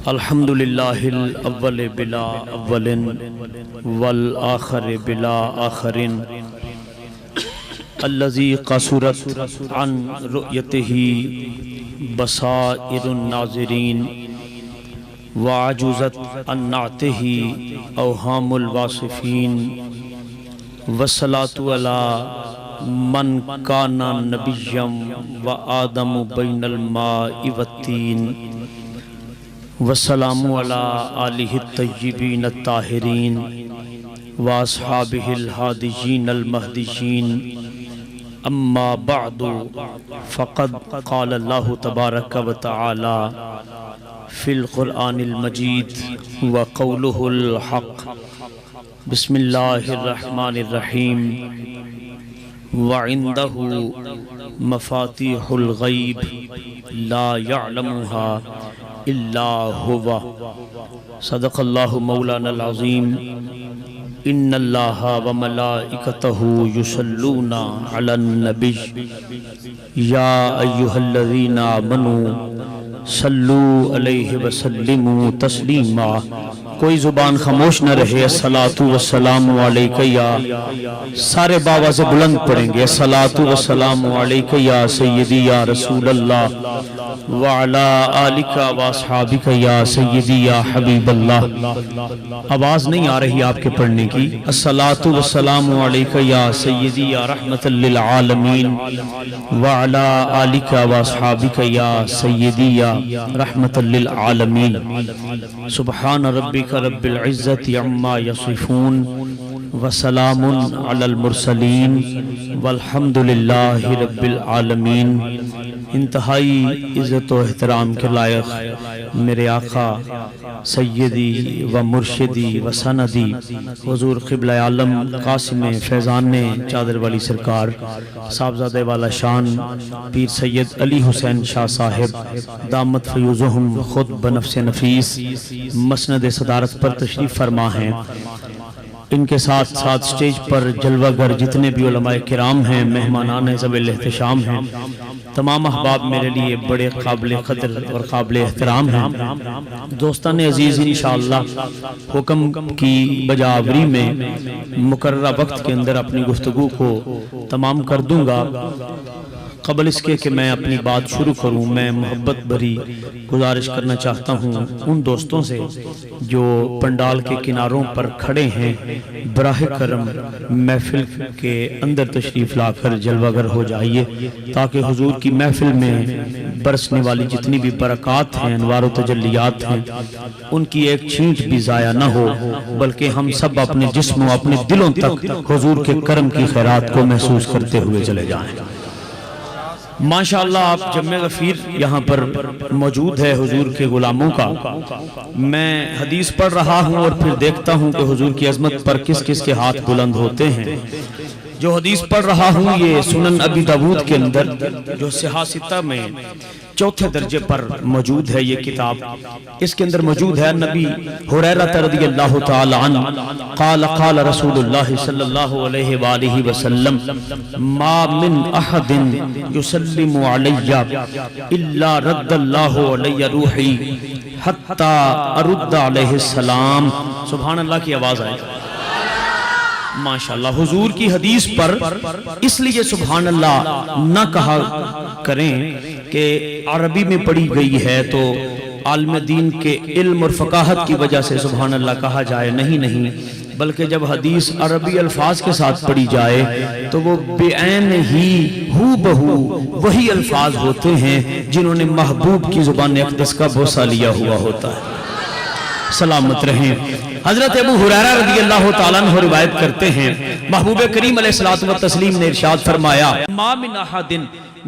الحمدللہ الاول بلا اول والآخر بلا آخر الذی قصرت عن رؤیتہ بصائر الناظرین وعجزت عن نعتہ اوہام الواصفین والصلاة علی من کان نبیا وآدم بین الماء والتین والسلام علی آلہ الطیبین الطاہرین واصحابہ الہادیین المہدیین اما بعد فقد قال اللہ تبارک و تعالی فی القرآن المجید وقولہ الحق بسم اللہ الرحمن الرحیم وعنده مفاتيح الغيب لا يعلمها إلا هو صدق الله مولانا العظيم إن الله وملائكته يصلون على النبي يا أيها الذين آمنوا صلوا عليه وسلموا تسليما کوئی زبان خاموش نہ رہے الصلاۃ والسلام علیک یا سارے بابا سے بلند پڑھیں گے الصلاۃ والسلام علیک یا سیدی یا رسول اللہ وعلا آلک واصحابک یا سیدی یا حبیب اللہ۔ آواز نہیں آ رہی آپ کے پڑھنے کی۔ الصلاۃ والسلام علیک یا سیدی یا رحمت للعالمین وعلا آلک واصحابک یا سیدی یا رحمت للعالمین۔ سبحان ربک رب العزت عما یصفون وسلام علی المرسلین والحمدللہ رب العالمین۔ انتہائی عزت و احترام کے لائق میرے آقا سیدی و مرشدی و سندی حضور قبلہ عالم قاسم فیضان چادر والی سرکار صاحبزادہ والا شان پیر سید علی حسین شاہ صاحب دامت فیوزہم خود بنفس نفیس مسند صدارت پر تشریف فرما ہیں۔ ان کے ساتھ ساتھ سٹیج پر جلوہ گر جتنے بھی علماء کرام ہیں، مہمانان ذوی الاحتشام ہیں، تمام احباب میرے لیے بڑے قابل قدر اور قابل احترام ہیں۔ دوستان عزیز انشاءاللہ حکم کی بجاوری میں مقررہ وقت کے اندر اپنی گفتگو کو تمام کر دوں گا۔ قبل اس کے کہ میں اپنی بات شروع کروں، میں محبت بھری گزارش کرنا چاہتا ہوں ان دوستوں سے جو پنڈال کے کناروں پر کھڑے ہیں، براہ کرم محفل کے اندر تشریف لا کر جلوہ گر ہو جائیے تاکہ حضور کی محفل میں برسنے والی جتنی بھی برکات ہیں، انوار و تجلیات ہیں، ان کی ایک چھینٹ بھی ضائع نہ ہو، بلکہ ہم سب اپنے جسم و اپنے دلوں تک حضور کے کرم کی خیرات کو محسوس کرتے ہوئے چلے جائیں۔ ماشاءاللہ آپ جمع غفیر یہاں پر موجود ہے حضور کے غلاموں کا۔ میں حدیث پڑھ رہا ہوں اور پھر دیکھتا ہوں کہ حضور کی عظمت پر کس کس کے ہاتھ بلند ہوتے ہیں۔ جو حدیث پڑھ رہا ہوں یہ سنن ابی داود کے اندر جو صحاح ستہ میں چوتھے درجے پر موجود ہے، یہ کتاب اس کے اندر موجود ہے۔ نبی حریرہ رضی اللہ تعالی عنہ قال قال رسول اللہ صلی اللہ علیہ وآلہ وسلم ما من احد یسلم علی الا رد اللہ علی روحی حتی ارد علیہ السلام۔ سبحان اللہ کی آواز آئے۔ ماشاءاللہ حضور کی حدیث پر اس لیے سبحان اللہ نہ کہا کریں کہ عربی میں پڑھی گئی ہے تو عالم دین کے علم اور فقاہت کی وجہ سے سبحان اللہ کہا جائے، نہیں، بلکہ جب حدیث عربی الفاظ کے ساتھ پڑھی جائے تو وہ بعین ہی ہو بہو وہی الفاظ ہوتے ہیں جنہوں نے محبوب کی زبان اقدس کا بوسہ لیا ہوا ہوتا ہے۔ سلامت رہیں۔ حضرت ابو ہریرہ رضی اللہ تعالیٰ عنہ روایت کرتے ہیں، محبوب کریم علیہ السلام نے ارشاد فرمایا ما من احد،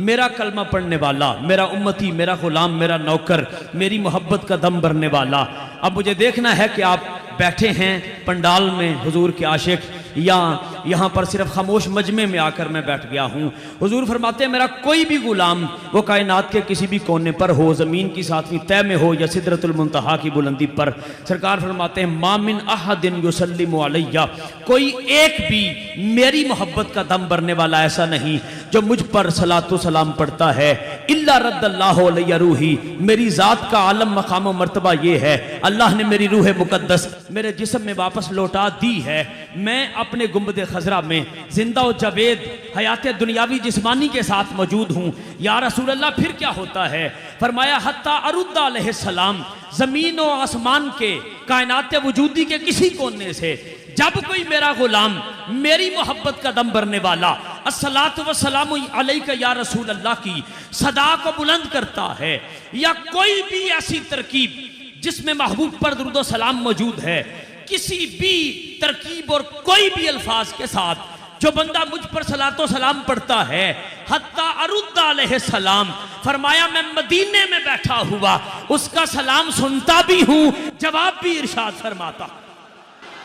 میرا کلمہ پڑھنے والا، میرا امتی، میرا غلام، میرا نوکر، میری محبت کا دم بھرنے والا۔ اب مجھے دیکھنا ہے کہ آپ بیٹھے ہیں پنڈال میں حضور کے عاشق، یا یہاں پر صرف خاموش مجمع میں آ کر میں بیٹھ گیا ہوں۔ حضور فرماتے ہیں میرا کوئی بھی غلام وہ کائنات کے کسی بھی کونے پر ہو، زمین کی ساتویں تہ میں ہو یا سدرۃ المنتہا کی بلندی پر، سرکار فرماتے ہیں ما من احد یسلم علیہ، کوئی ایک بھی میری محبت کا دم بھرنے والا ایسا نہیں جو مجھ پر صلاۃ و سلام پڑھتا ہے الا رد اللہ علیہ روحی، میری ذات کا عالم مقام و مرتبہ یہ ہے اللہ نے میری روح مقدس میرے جسم میں واپس لوٹا دی ہے، میں اپنے گنبد خضرا میں زندہ و جاوید حیات دنیاوی جسمانی کے ساتھ موجود ہوں۔ یا رسول اللہ پھر کیا ہوتا ہے؟ فرمایا حتی ارد علیہ السلام، زمین و آسمان کے کائنات وجودی کے کسی کونے سے جب کوئی میرا غلام میری محبت کا دم بھرنے والا الصلاۃ والسلام علیک یا رسول اللہ کی صدا کو بلند کرتا ہے، یا کوئی بھی ایسی ترکیب جس میں محبوب پر درود و سلام موجود ہے، کسی بھی ترکیب اور کوئی بھی الفاظ کے ساتھ جو بندہ مجھ پر صلاۃ و سلام پڑھتا ہے حتی ارد علیہ السلام، فرمایا میں مدینے میں بیٹھا ہوا اس کا سلام سنتا بھی ہوں، جواب بھی ارشاد فرماتا۔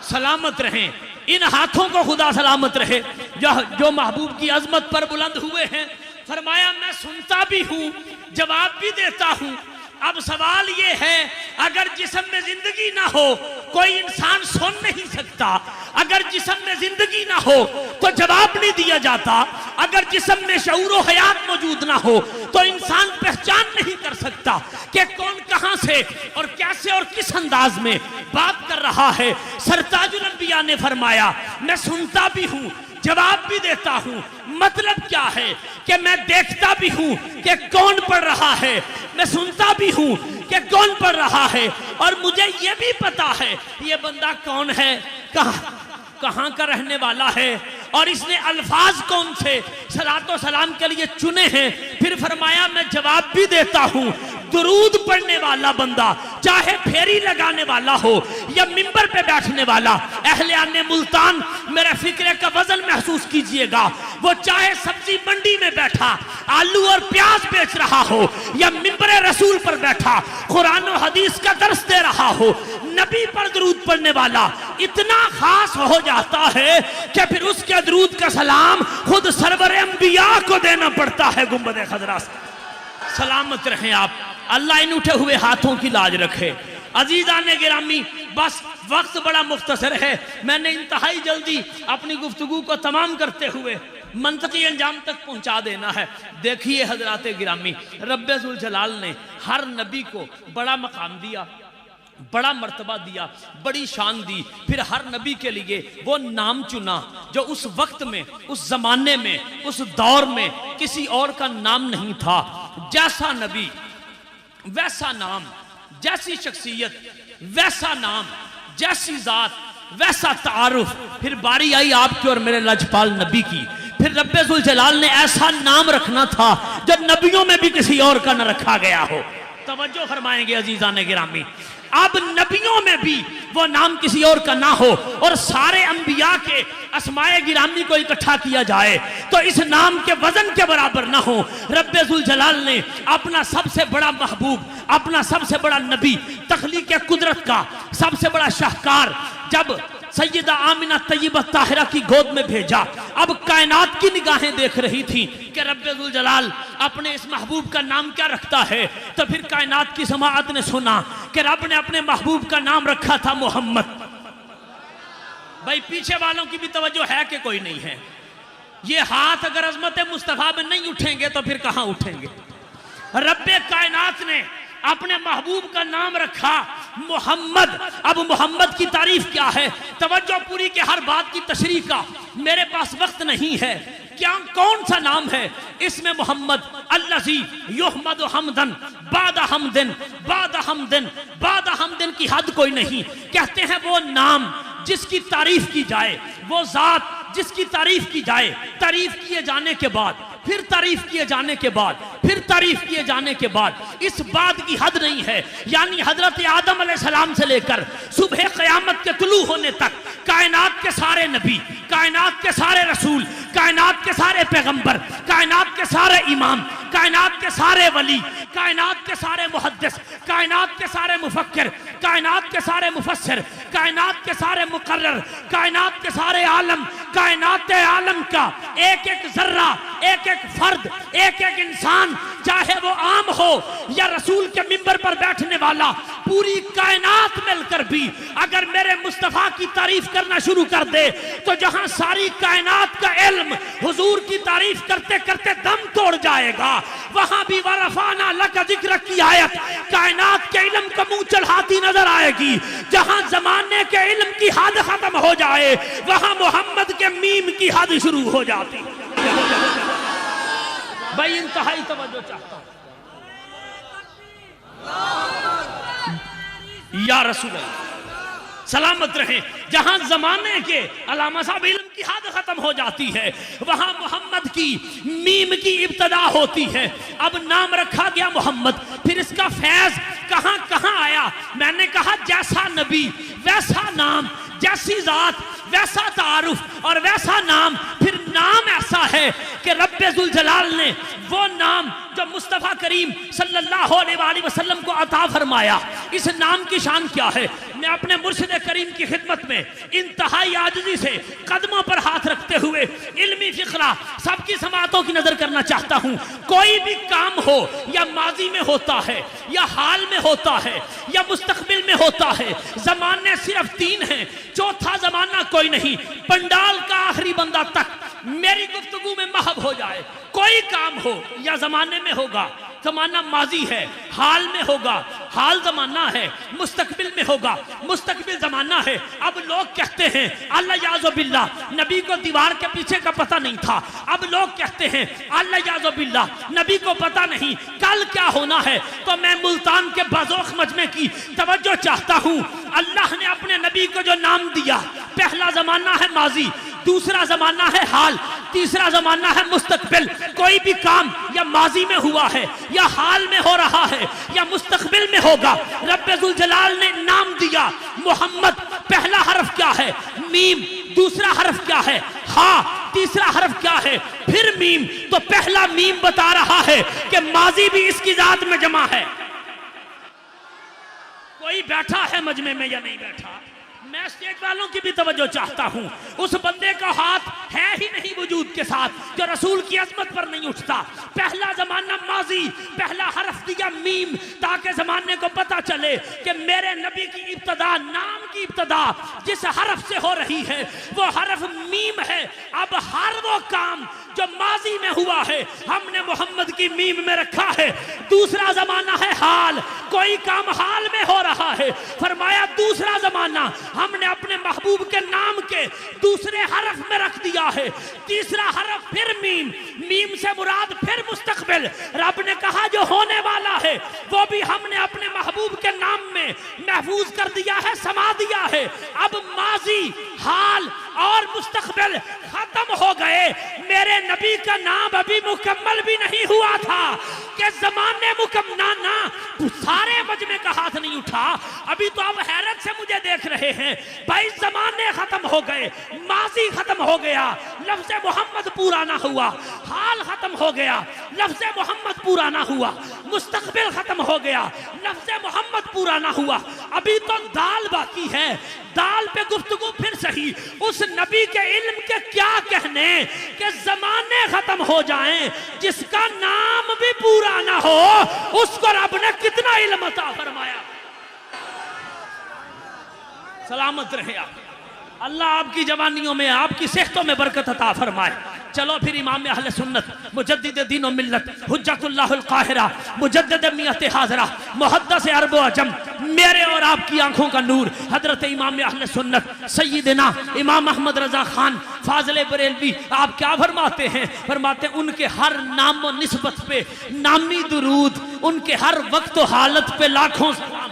سلامت رہیں ان ہاتھوں کو خدا سلامت رہے جو محبوب کی عظمت پر بلند ہوئے ہیں۔ فرمایا میں سنتا بھی ہوں، جواب بھی دیتا ہوں۔ اب سوال یہ ہے اگر جسم میں زندگی نہ ہو کوئی انسان سن نہیں سکتا، اگر جسم میں زندگی نہ ہو تو جواب نہیں دیا جاتا، اگر جسم میں شعور و حیات موجود نہ ہو تو انسان پہچان نہیں کر سکتا کہ کون کہاں سے اور کیسے اور کس انداز میں بات کر رہا ہے۔ سرتاج الانبیاء نے فرمایا میں سنتا بھی ہوں، جواب بھی دیتا ہوں۔ مطلب کیا ہے کہ میں دیکھتا بھی ہوں کہ کون پڑھ رہا ہے، میں سنتا بھی ہوں کہ کون پڑھ رہا ہے، اور مجھے یہ بھی پتا ہے یہ بندہ کون ہے، کہاں کا رہنے والا ہے، اور اس نے الفاظ کون سے صلاۃ و سلام کے لیے چنے ہیں۔ پھر فرمایا میں جواب بھی دیتا ہوں۔ درود پڑھنے والا بندہ چاہے پھیری لگانے والا ہو یا منبر پہ بیٹھنے والا، اہلیان ملتان میرے فکرے کا وزن محسوس کیجئے گا، وہ چاہے سبزی منڈی میں بیٹھا آلو اور پیاز بیچ رہا ہو یا منبر رسول پر بیٹھا قرآن و حدیث کا درس دے رہا ہو، نبی پر درود پڑھنے والا اتنا خاص ہو جاتا ہے کہ پھر اس کے درود کا سلام خود سرور انبیاء کو دینا پڑتا ہے گنبد خضرا سے۔ سلامت رہیں آپ، اللہ ان اٹھے ہوئے ہاتھوں کی لاج رکھے۔ عزیزان گرامی بس وقت بڑا مختصر ہے، میں نے انتہائی جلدی اپنی گفتگو کو تمام کرتے ہوئے منطقی انجام تک پہنچا دینا ہے۔ دیکھیے حضرات گرامی، رب ذوالجلال نے ہر نبی کو بڑا مقام دیا، بڑا مرتبہ دیا، بڑی شان دی، پھر ہر نبی کے لیے وہ نام چنا جو اس وقت میں، اس زمانے میں، اس دور میں کسی اور کا نام نہیں تھا۔ جیسا نبی ویسا نام، جیسی شخصیت ویسا نام، جیسی ذات ویسا تعارف۔ پھر باری آئی آپ کی اور میرے لجپال نبی کی، پھر رب ذوالجلال نے ایسا نام رکھنا تھا جو نبیوں میں بھی کسی اور کا نہ رکھا گیا ہو۔ توجہ فرمائیں گے عزیزان گرامی، اب نبیوں میں بھی وہ نام کسی اور کا نہ ہو اور سارے انبیاء کے اسماء گرامی کو اکٹھا کیا جائے تو اس نام کے وزن کے برابر نہ ہو۔ رب ذوالجلال نے اپنا سب سے بڑا محبوب، اپنا سب سے بڑا نبی، تخلیق قدرت کا سب سے بڑا شاہکار جب سیدہ آمنہ طیبہ طاہرہ کی گود میں بھیجا، اب کائنات کی نگاہیں دیکھ رہی تھی کہ رب ذوالجلال اپنے اس محبوب کا نام کیا رکھتا ہے، تو پھر کائنات کی سماعت نے سنا کہ رب نے اپنے محبوب کا نام رکھا تھا محمد۔ بھائی پیچھے والوں کی بھی توجہ ہے کہ کوئی نہیں ہے؟ یہ ہاتھ اگر عظمت مصطفیٰ میں نہیں اٹھیں گے تو پھر کہاں اٹھیں گے؟ رب کائنات نے اپنے محبوب کا نام رکھا محمد۔ اب محمد کی تعریف کیا ہے؟ توجہ پوری کہ ہر بات کی تشریح کا میرے پاس وقت نہیں ہے۔ کیا کون سا نام ہے اس میں محمد؟ الذی یحمد حمدن بعد حمدن بعد حمدن بعد حمدن کی حد کوئی نہیں۔ کہتے ہیں وہ نام جس کی تعریف کی جائے، وہ ذات جس کی تعریف کی جائے، تعریف کیے جانے کے بعد پھر تعریف کیے جانے کے بعد پھر تعریف کیے جانے کے بعد اس بات کی حد نہیں ہے۔ یعنی حضرت آدم علیہ السلام سے لے کر صبح قیامت کے طلوع ہونے تک کائنات کے سارے نبی، کائنات کے سارے رسول، کائنات کے سارے پیغمبر، کائنات کے سارے امام، کائنات کے سارے ولی، کائنات کے سارے محدث، کائنات کے سارے مفکر، کائنات کے سارے مفسر، کائنات کے سارے مقرر، کائنات کے سارے عالم، کائنات عالم کا ایک ایک ذرہ، ایک ایک فرد، ایک ایک انسان، چاہے وہ عام ہو یا رسول کے منبر پر بیٹھنے والا، پوری کائنات مل کر بھی اگر میرے مصطفیٰ کی تعریف کرنا شروع کر دے تو جہاں ساری کائنات کا علم حضور کی تعریف کرتے کرتے دم توڑ جائے گا، وہاں بھی وَرَفَعْنَا لَكَ ذِكْرَكَ کی آیت کائنات کے علم کا منہ چڑھاتی نظر آئے گی۔ جہاں زمانے کے علم کی حد ختم ہو جائے وہاں محمد کے میم کی حد شروع ہو جاتی۔ بھائی انتہائی توجہ چاہتا ہوں۔ یا رسول اللہ سلامت رہیں، جہاں زمانے کے علامہ صاحب علم کی حد ختم ہو جاتی ہے وہاں محمد کی میم کی ابتدا ہوتی ہے۔ اب نام رکھا گیا محمد، پھر اس کا فیض کہاں کہاں آیا؟ میں نے کہا جیسا نبی ویسا نام، جیسی ذات ویسا تعارف اور ویسا نام۔ پھر نام ایسا ہے کہ رب ذوالجلال نے وہ نام جو مصطفیٰ کریم صلی اللہ علیہ وآلہ وسلم کو عطا فرمایا، اس نام کی شان کیا ہے؟ میں اپنے مرشد کریم کی خدمت میں انتہائی عاجزی سے قدموں پر ہاتھ رکھتے ہوئے علمی فقرہ سب کی سماعتوں کی نظر کرنا چاہتا ہوں۔ کوئی بھی کام ہو یا ماضی میں ہوتا ہے یا حال میں ہوتا ہے یا مستقبل میں ہوتا ہے، زمانے صرف تین ہیں، چوتھا زمانہ کوئی نہیں۔ پنڈال کا آخری بندہ تک میری گفتگو میں محو ہو جائے، کوئی کام ہو یا زمانے میں ہوگا، زمانہ ماضی ہے، حال میں ہوگا، حال زمانہ ہے، مستقبل میں ہوگا، مستقبل زمانہ ہے۔ اب لوگ کہتے ہیں اللہ یعوذ باللہ نبی کو دیوار کے پیچھے کا پتہ نہیں تھا، اب لوگ کہتے ہیں اللہ یعوذ باللہ نبی کو پتہ نہیں کل کیا ہونا ہے۔ تو میں ملتان کے بازوخ مجمع کی توجہ چاہتا ہوں۔ اللہ نے اپنے نبی کو جو نام دیا، پہلا زمانہ ہے ماضی، دوسرا زمانہ ہے حال، تیسرا زمانہ ہے مستقبل۔ کوئی بھی کام یا ماضی میں ہوا ہے یا حال میں ہو رہا ہے یا مستقبل میں ہوگا، رب ذوالجلال نے نام دیا محمد۔ پہلا حرف کیا ہے؟ میم۔ دوسرا حرف کیا ہے؟ ہاں۔ تیسرا حرف کیا ہے؟ پھر میم۔ تو پہلا میم بتا رہا ہے کہ ماضی بھی اس کی ذات میں جمع ہے۔ کوئی بیٹھا ہے مجمع میں یا نہیں بیٹھا؟ میں اسٹیج والوں کی بھی توجہ چاہتا ہوں۔ اس بندے کا ہاتھ ہے ہی نہیں وجود کے ساتھ جو رسول کی عظمت پر نہیں اٹھتا۔ پہلا زمانہ ماضی، پہلا حرف دیا میم، تاکہ زمانے کو پتا چلے کہ میرے نبی کی ابتدا، نام کی ابتدا جس حرف سے ہو رہی ہے وہ حرف میم ہے۔ اب ہر وہ کام جو ماضی میں ہوا ہے ہم نے محمد کی میم میں رکھا ہے۔ دوسرا زمانہ ہے حال، کوئی کام حال میں ہو رہا ہے، فرمایا دوسرا زمانہ ہم نے اپنے محبوب کے نام کے دوسرے حرف میں رکھ دیا ہے۔ تیسرا حرف پھر میم، میم سے مراد پھر مستقبل۔ رب نے کہا جو ہونے والا ہے وہ بھی ہم نے اپنے محبوب کے نام میں محفوظ کر دیا ہے، سما دیا ہے۔ اب ماضی، حال اور مستقبل ختم ہو گئے، میرے نبی کا نام ابھی مکمل بھی نہیں ہوا تھا کہ زمانے مکمل نہ سارے مجمع کا ہاتھ نہیں اٹھا۔ ابھی تو اب حیرت سے مجھے دیکھ رہے ہیں بھائی، زمانے ختم ہو گئے، ماضی ختم ہو گیا، لفظ محمد پورا نہ ہوا، حال ختم ہو گیا، لفظ محمد پورا نہ ہوا، مستقبل ختم ہو گیا، لفظ محمد پورا نہ ہوا۔ ابھی تو دال باقی ہے، دال پہ گفتگو پھر صحیح۔ اس نبی کے علم کے کیا کہنے کہ زمانے ختم ہو جائیں، جس کا نام بھی پورا نہ ہو اس کو رب نے کتنا علم عطا فرمایا۔ سلامت رہے آپ، اللہ آپ کی جوانیوں میں، آپ کی صحتوں میں برکت عطا فرمائے۔ چلو پھر امام اہل سنت، مجدد دین و ملت، حجت اللہ القاہرہ، مجدد میت حاضرہ، محدث عرب و عجم، میرے اور آپ کی آنکھوں کا نور، حضرت امام اہل سنت سیدنا امام احمد رضا خان فاضل بریلوی، آپ کیا فرماتے ہیں؟ فرماتے ہیں ان کے ہر نام و نسبت پہ نامی درود، ان کے ہر وقت و حالت پہ لاکھوں سلام،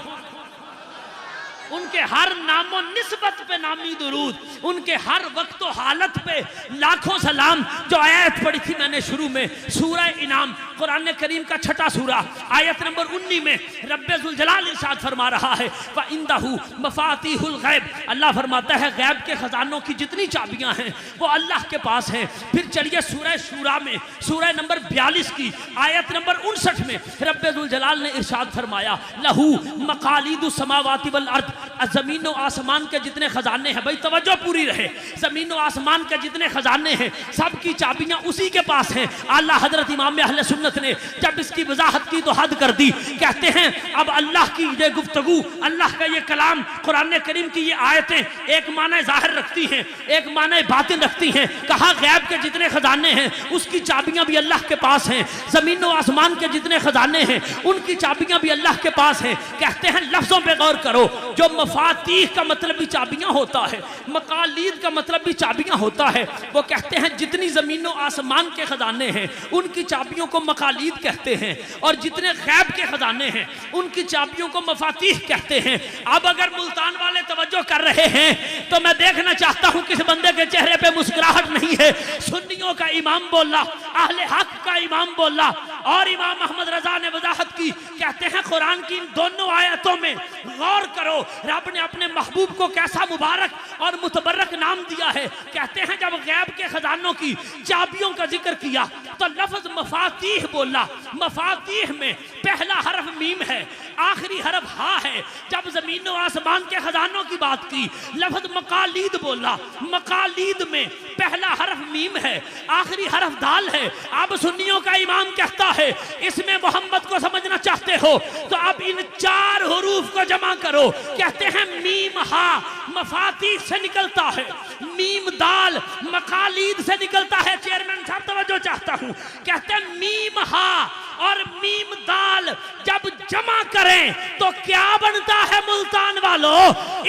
ان کے ہر نام و نسبت پہ نامی درود، ان کے ہر وقت و حالت پہ لاکھوں سلام۔ جو آیت پڑھی تھی میں نے شروع میں، سورہ انعام، قرآن کریم کا 6واں سورہ، آیت نمبر 19 میں رب ذوالجلال ارشاد فرما رہا ہے وَعِندَهُ مَفَاتِيحُ الْغَيْبِ، اللہ فرماتا ہے غیب کے خزانوں کی جتنی چابیاں ہیں وہ اللہ کے پاس ہیں۔ پھر چلیے سورہ شورا میں، سورہ نمبر 42 کی آیت نمبر 59 میں رب ذوالجلال نے ارشاد فرمایا لَهُ مَقَالِيدُ السَّمَاوَاتِ وَالْأَرْضِ، زمین و آسمان کے جتنے خزانے ہیں، بھائی توجہ پوری رہے، زمین و آسمان کے جتنے خزانے ہیں سب کی چابیاں اسی کے پاس ہیں۔ اعلیٰ حضرت امام اہل سنت نے جب اس کی وضاحت کی تو حد کر دی، کہتے ہیں اب اللہ کی یہ گفتگو، اللہ کا یہ کلام، قرآن کریم کی یہ آیتیں ایک معنی ظاہر رکھتی ہیں، ایک معنی باطن رکھتی ہیں۔ کہا غیب کے جتنے خزانے ہیں اس کی چابیاں بھی اللہ کے پاس ہیں، زمین و آسمان کے جتنے خزانے ہیں ان کی چابیاں بھی اللہ کے پاس ہیں۔ کہتے ہیں لفظوں پہ غور کرو، جو مفاتیح کا مطلب بھی چابیاں ہوتا ہے، مقالید کا مطلب بھی چابیاں ہوتا ہے، وہ کہتے ہیں جتنی زمین و آسمان کے خزانے ہیں ان کی چابیوں کو مقالید کہتے ہیں، اور جتنے غیب کے خزانے ہیں ان کی چابیوں کو مفاتیح کہتے ہیں۔ اب اگر ملتان والے توجہ کر رہے ہیں تو میں دیکھنا چاہتا ہوں کس بندے کے چہرے پہ مسکراہٹ نہیں ہے۔ سنیوں کا امام بولا، اہل حق کا امام بولا، اور امام احمد رضا نے وضاحت کی، کہتے ہیں قرآن کی ان دونوں آیتوں میں غور کرو، رب نے اپنے محبوب کو کیسا مبارک اور متبرک نام دیا ہے۔ کہتے ہیں جب غیب کے خزانوں کی چابیوں کا ذکر کیا تو لفظ مفاتیح بولا، مفاتیح میں پہلا حرف میم ہے، آخری حرف ہا ہے۔ جب زمین و آسمان کے خزانوں کی بات کی لفظ مقالید بولا، مقالید میں پہلا حرف میم ہے، آخری حرف دال ہے۔ اب سنیوں کا امام کہتا ہے اس میں محمد کو سمجھنا چاہتے ہو تو اب ان 4 حروف کو جمع کرو۔ کہتے ہیں میم ہا مفاتیح سے نکلتا ہے، میم دال مقالید سے نکلتا ہے۔ چیئرمین صاحب توجہ چاہتا ہوں، کہتے ہیں میم ہا اور میم دال جب جمع کریں تو کیا بنتا ہے ملتان والو؟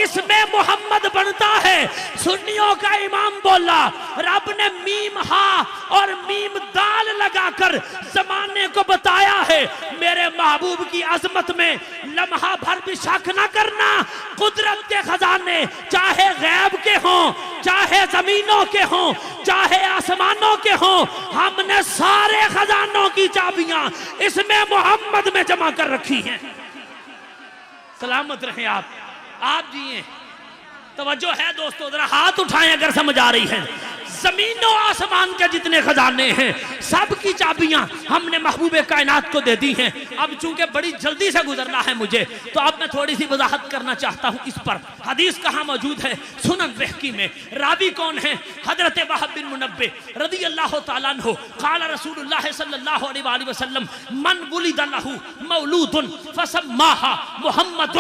اس میں محمد بنتا ہے۔ سنیوں کا امام بولا رب نے میم ہا اور میم دال لگا کر زمانے کو بتایا ہے میرے محبوب کی عظمت میں لمحہ بھر بھی شک نہ کرنا۔ قدرت کے خزانے چاہے غیب کے ہوں، چاہے زمینوں کے ہوں، چاہے آسمانوں کے ہوں، ہم نے سارے خزانوں کی چابیاں اس میں محمد میں جمع کر رکھی ہیں۔ سلامت رہیں آپ جیئیں۔ توجہ ہے دوستو، ذرا ہاتھ اٹھائیں اگر سمجھ آ رہی ہے۔ زمین و آسمان کے جتنے خزانے ہیں سب کی چابیاں ہم نے محبوب کائنات کو دے دی ہیں۔ اب چونکہ بڑی جلدی سے گزرنا ہے مجھے تو اب میں تھوڑی سی وضاحت کرنا چاہتا ہوں اس پر۔ حدیث کہاں موجود ہے؟ سنن بہقی میں۔ راوی کون ہیں؟ حضرت وہب بن منبہ رضی اللہ تعالیٰ عنہ۔ قال رسول اللہ صلی اللہ علیہ وآلہ وسلم من ولد لہ مولود فسماها محمد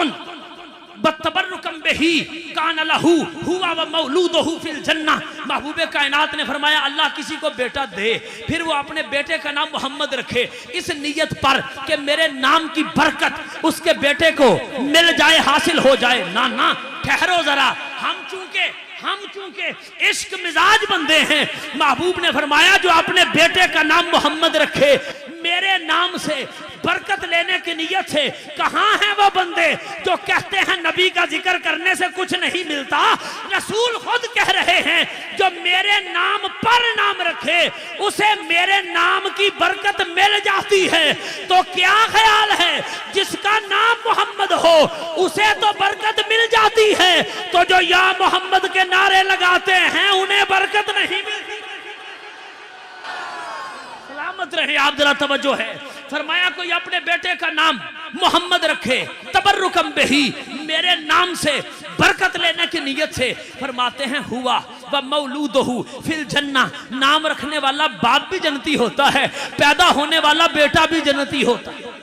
بتبرکم بہی کان لہو ہوا و مولودہ فی الجنہ۔ محبوب کائنات نے فرمایا اللہ کسی کو بیٹا دے پھر وہ اپنے بیٹے کا نام محمد رکھے اس نیت پر کہ میرے نام کی برکت اس کے بیٹے کو مل جائے، حاصل ہو جائے۔ نہ ٹھہرو ذرا، ہم چونکہ عشق مزاج بندے ہیں، محبوب نے فرمایا جو اپنے بیٹے کا نام محمد رکھے میرے نام سے برکت لینے کی نیت سے۔ کہاں ہیں وہ بندے جو کہتے ہیں نبی کا ذکر کرنے سے کچھ نہیں ملتا؟ رسول خود کہہ رہے ہیں جو میرے نام پر نام رکھے اسے میرے نام کی برکت مل جاتی ہے۔ تو کیا خیال ہے جس کا نام محمد ہو اسے تو برکت مل جاتی ہے، تو جو یا محمد کے نعرے لگاتے ہیں انہیں برکت نہیں ملتی۔ سلامت رہے آپ، ذرا توجہ ہے۔ فرمایا کوئی اپنے بیٹے کا نام محمد رکھے تبرکم بہی، میرے نام سے برکت لینے کی نیت سے، فرماتے ہیں ہوا و مولودہ فی الجنہ، نام رکھنے والا باپ بھی جنتی ہوتا ہے، پیدا ہونے والا بیٹا بھی جنتی ہوتا ہے۔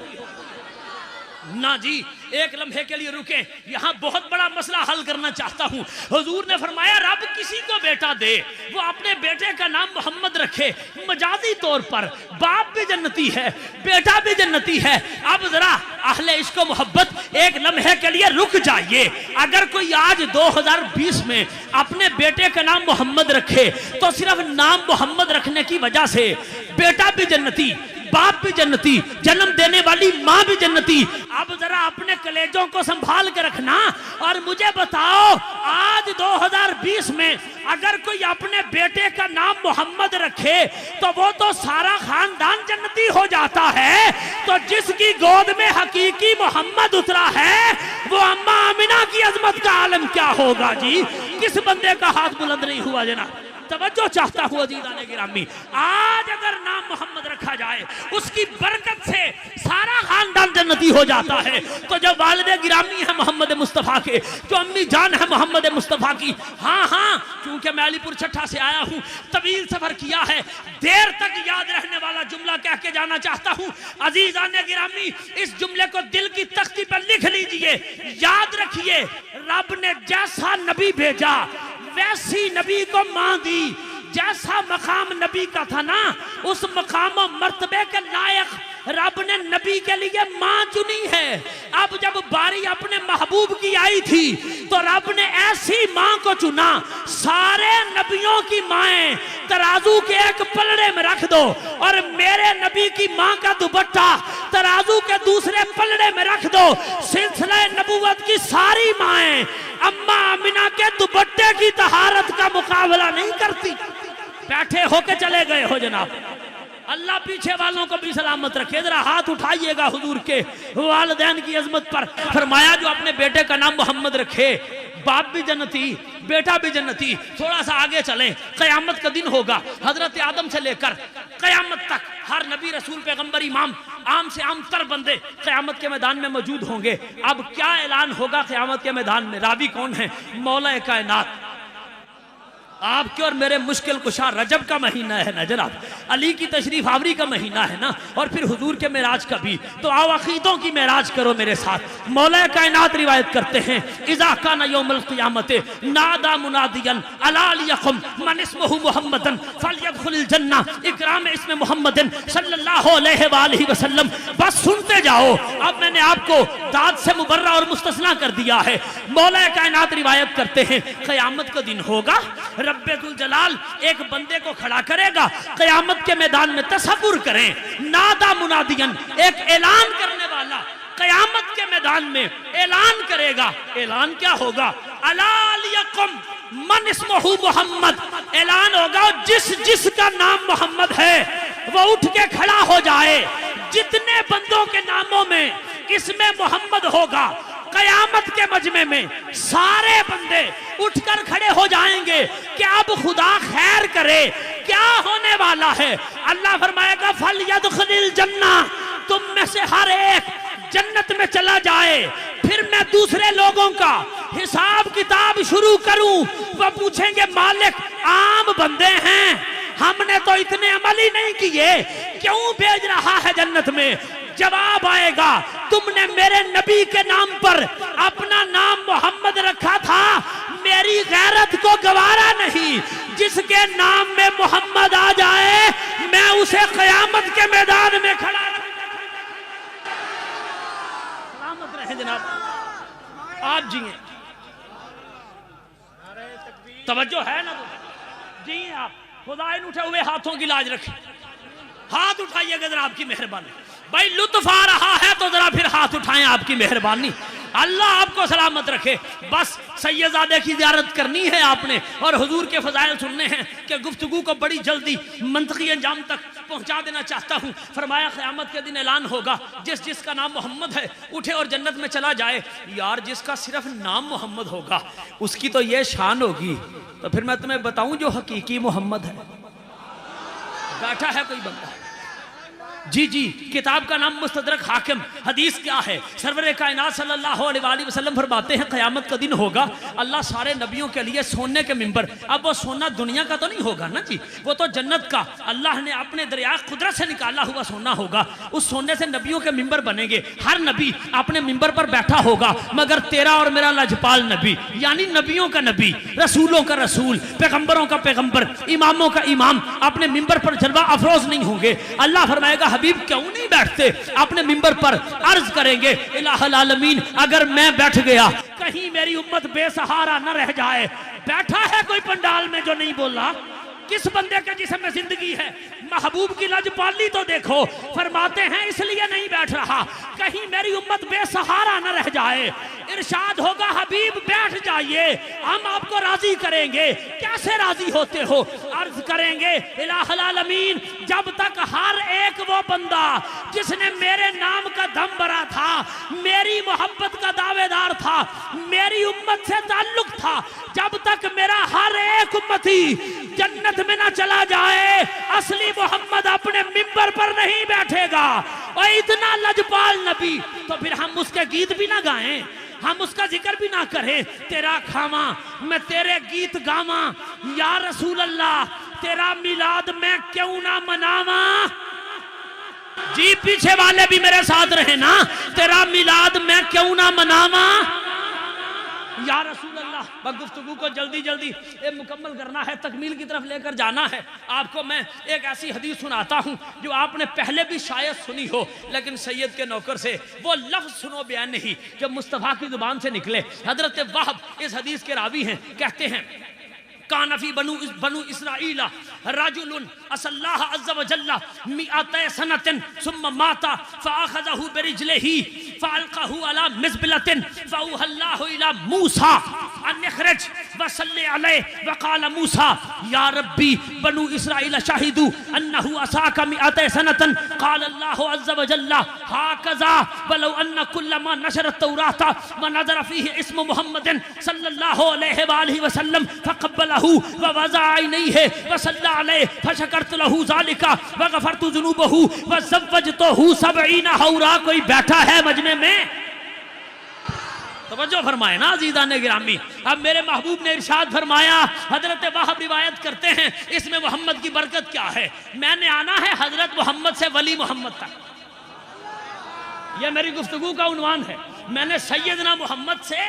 نہ جی، ایک لمحے کے لیے رکیں، یہاں بہت بڑا مسئلہ حل کرنا چاہتا ہوں۔ حضور نے فرمایا رب کسی کو بیٹا دے وہ اپنے بیٹے کا نام محمد رکھے، مجازی طور پر باپ بھی جنتی ہے، بیٹا بھی جنتی ہے۔ اب ذرا اہل عشق و محبت ایک لمحے کے لیے رک جائیے۔ اگر کوئی آج 2020 میں اپنے بیٹے کا نام محمد رکھے تو صرف نام محمد رکھنے کی وجہ سے بیٹا بھی جنتی، باپ بھی جنتی، جنم دینے والی ماں بھی جنتی۔ اب ذرا اپنے کلیجوں کو سنبھال کے رکھنا اور مجھے بتاؤ آج 2020 میں اگر کوئی اپنے بیٹے کا نام محمد رکھے تو وہ تو سارا خاندان جنتی ہو جاتا ہے، تو جس کی گود میں حقیقی محمد اترا ہے وہ اماں آمنہ کی عظمت کا عالم کیا ہوگا جی؟ کس بندے کا ہاتھ بلند نہیں ہوا جناب؟ توجہ چاہتا ہوں عزیزان گرامی، آج اگر نام محمد رکھا جائے اس کی برکت سے سارا خاندان جنتی ہو جاتا ہے۔ تو جو والد گرامی ہے محمد مصطفیٰ کے، جو امی جان ہے محمد مصطفیٰ کی، ہاں چونکہ میں علی پور چھٹا سے آیا ہوں، طویل سفر کیا ہے، دیر تک یاد رہنے والا جملہ کہہ کے جانا چاہتا ہوں۔ عزیزان گرامی اس جملے کو دل کی تختی پر لکھ لیجئے، یاد رکھیے، رب نے جیسا نبی بھیجا ویسی نبی کو ماں دی، جیسا مقام نبی کا تھا نا اس مقام و مرتبے کے لائق رب نے نبی کے لیے ماں چنی ہے۔ اب جب باری اپنے محبوب کی آئی تھی تو رب نے ایسی ماں کو چنا، سارے نبیوں کی مائیں ترازو کے ایک پلڑے میں رکھ دو اور میرے نبی کی ماں کا دوپٹہ ترازو کے دوسرے پلڑے میں رکھ دو، سلسلہ نبوت کی ساری مائیں اماں آمنہ کے دوپٹے کی طہارت کا مقابلہ نہیں کرتی۔ بیٹھے ہو کے چلے گئے ہو جناب، اللہ پیچھے والوں کو بھی سلامت رکھے۔ ذرا ہاتھ اٹھائیے گا حضور کے والدین کی عظمت پر۔ فرمایا جو اپنے بیٹے کا نام محمد رکھے، باپ بھی جنتی بیٹا بھی جنتی۔ تھوڑا سا آگے چلیں، قیامت کا دن ہوگا، حضرت آدم سے لے کر قیامت تک ہر نبی رسول پیغمبر امام عام سے عام تر بندے قیامت کے میدان میں موجود ہوں گے۔ اب کیا اعلان ہوگا قیامت کے میدان میں؟ راوی کون ہے؟ مولا کائنات۔ آپ کے اور میرے مشکل کشا رجب کا مہینہ ہے نا جناب، علی کی تشریف آوری کا مہینہ ہے نا، اور پھر حضور کے معراج کا بھی، تو آؤ عقیدوں کی معراج کرو میرے ساتھ۔ مولا کائنات روایت کرتے ہیں اذا کان یوم القیامت نادا منادیا الا لیقم من اسمہ محمد فلیدخل الجنہ، اکرام اسم محمد صلی اللہ علیہ وآلہ وسلم۔ بس سنتے جاؤ، اب میں نے آپ کو داد سے مبرہ اور مستثنیٰ کر دیا ہے۔ مولا کائنات روایت کرتے ہیں قیامت کا دن ہوگا، رب الجلال ایک بندے کو کھڑا کرے گا قیامت کے میدان میں۔ تصور کریں، نادا منادین، ایک اعلان کرنے والا قیامت کے میدان میں اعلان کرے گا۔ اعلان کیا ہوگا؟ الا لیقم من اسمہ محمد، اعلان ہوگا جس کا نام محمد ہے وہ اٹھ کے کھڑا ہو جائے۔ جتنے بندوں کے ناموں میں اسم محمد ہوگا قیامت کے مجمع میں سارے بندے اٹھ کر کھڑے ہو جائیں گے کہ اب خدا خیر کرے، کیا ہونے والا ہے؟ اللہ فرمائے گا فَلْيَدْخِلِ الْجَنَّةِ، تم میں سے ہر ایک جنت میں چلا جائے۔ پھر میں دوسرے لوگوں کا حساب کتاب شروع کروں، وہ پوچھیں گے مالک عام بندے ہیں، ہم نے تو اتنے عمل ہی نہیں کیے، کیوں بھیج رہا ہے جنت میں؟ جواب آئے گا تم نے میرے نبی کے نام پر اپنا نام محمد رکھا تھا، میری غیرت کو گوارا نہیں، جس کے نام میں محمد آ جائے میں اسے قیامت کے میدان میں کھڑا سلامت رہے جناب۔ آپ جیئیں، توجہ ہے نا؟ جیئیں آپ، خدا ان اٹھے ہوئے ہاتھوں کی لاج رکھیں، ہاتھ اٹھائیے گا ذرا آپ کی مہربانی۔ بھائی لطف آ رہا ہے تو ذرا پھر ہاتھ اٹھائیں، آپ کی مہربانی، اللہ آپ کو سلامت رکھے۔ بس سیدزادے کی زیارت کرنی ہے آپ نے اور حضور کے فضائل سننے ہیں کہ گفتگو کو بڑی جلدی منطقی انجام تک پہنچا دینا چاہتا ہوں۔ فرمایا قیامت کے دن اعلان ہوگا جس کا نام محمد ہے اٹھے اور جنت میں چلا جائے۔ یار جس کا صرف نام محمد ہوگا اس کی تو یہ شان ہوگی، تو پھر میں تمہیں بتاؤں جو حقیقی محمد ہے، بیٹھا ہے کوئی بندہ، جی کتاب کا نام مستدرک حاکم، حدیث کیا ہے؟ سرور کائنات صلی اللہ علیہ وآلہ وسلم فرماتے ہیں قیامت کا دن ہوگا، اللہ سارے نبیوں کے لیے سونے کے ممبر، اب وہ سونا دنیا کا تو نہیں ہوگا نا جی، وہ تو جنت کا اللہ نے اپنے دریائے قدرت سے نکالا ہوا سونا ہوگا، اس سونے سے نبیوں کے ممبر بنیں گے، ہر نبی اپنے ممبر پر بیٹھا ہوگا مگر تیرا اور میرا لجپال نبی، یعنی نبیوں کا نبی، رسولوں کا رسول، پیغمبروں کا پیغمبر، اماموں کا امام اپنے ممبر پر جلوہ افروز نہیں ہوں گے۔ اللہ فرمائے گا حبیب کیوں نہیں بیٹھتے؟ اپنے ممبر پر عرض کریں گے الہ العالمین اگر میں بیٹھ گیا کہیں میری امت بے سہارا نہ رہ جائے۔ بیٹھا ہے کوئی پنڈال میں جو نہیں بولا؟ کس بندے کے جسم میں زندگی ہے؟ محبوب کی لجپالی تو دیکھو، فرماتے ہیں اس لیے نہیں بیٹھ رہا کہیں میری امت بے سہارا نہ رہ جائے۔ ارشاد ہوگا حبیب بیٹھ جائیے، ہم آپ کو راضی کریں گے۔ کیسے راضی ہوتے ہو؟ عرض کریں گے الہ العالمین، جب تک ہر ایک وہ بندہ جس نے میرے نام کا دم بھرا تھا، میری محبت کا دعوے دار تھا، میری امت سے تعلق تھا، جب تک میرا ہر ایک امتی جنت میں نہ چلا جائے، اصلی محمد اپنے ممبر پر نہیں بیٹھے گا۔ اور اتنا لجپال نبی، تو پھر ہم اس کے گیت بھی نہ گائیں، ہم اس کا ذکر بھی نہ کریں۔ تیرا کھاواں میں تیرے گیت گاواں، یا رسول اللہ تیرا میلاد میں کیوں نہ مناواں؟ جی پیچھے والے بھی میرے ساتھ رہے نا، تیرا میلاد میں کیوں نہ مناواں؟ یا رسول اللہ، گفتگو کو جلدی جلدی مکمل کرنا ہے، تکمیل کی طرف لے کر جانا ہے۔ آپ کو میں ایک ایسی حدیث سناتا ہوں جو آپ نے پہلے بھی شاید سنی ہو، لیکن سید کے نوکر سے وہ لفظ سنو بیان نہیں جب مصطفیٰ کی زبان سے نکلے۔ حضرت وہب اس حدیث کے راوی ہیں، کہتے ہیں کان فی بنو اسرائیل رجل عصى الله عز وجل 200 سنة ثم مات فأخذه برجله فألقاه على مزبلة فأوحى الله إلى موسى أن اخرج وصل عليه وقال موسى يا ربي بنو إسرائيل شهدوا أنه عصاك 200 سنة قال الله عز وجل هكذا ولو أن كل ما نشر التوراة ونظر فيه اسم محمد صلى الله عليه وآله وسلم فقبله ووضع عينيه وصلى عليه فشكرت له ذلك وغفرت ذنوبه وزوجته 70 حورا۔ کوئی بیٹھا ہے مجمع میں؟ توجہ فرمائے نا عزیزان گرامی۔ اب میرے محبوب نے ارشاد فرمایا، حضرت وہب روایت کرتے ہیں اس میں محمد کی برکت کیا ہے؟ میں نے آنا ہے حضرت محمد سے ولی محمد تک، یہ میری گفتگو کا عنوان ہے۔ میں نے سیدنا محمد سے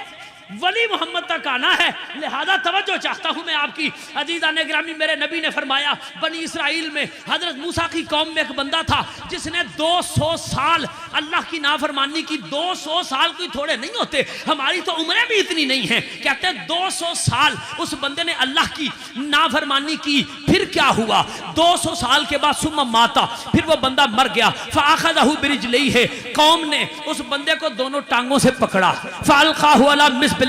ولی محمد تک آنا ہے، لہذا توجہ چاہتا ہوں میں آپ کی عزیزان گرامی۔ میرے نبی نے فرمایا بنی اسرائیل میں حضرت موسیٰ کی قوم میں ایک بندہ تھا جس نے 200 سال اللہ کی نافرمانی کی۔ 200 سال کوئی تھوڑے نہیں ہوتے، ہماری تو عمریں بھی اتنی نہیں ہیں۔ کہتے ہیں 200 سال اس بندے نے اللہ کی نافرمانی کی۔ پھر کیا ہوا؟ 200 سال کے بعد ثم ماتا، پھر وہ بندہ مر گیا۔ فَأَخَذَهُ بِرِجْلَيْهِ، قوم نے اس بندے کو دونوں ٹانگوں سے پکڑا۔ فَأَلْقَاهُ عَلَى مِزْبِلَةٍ،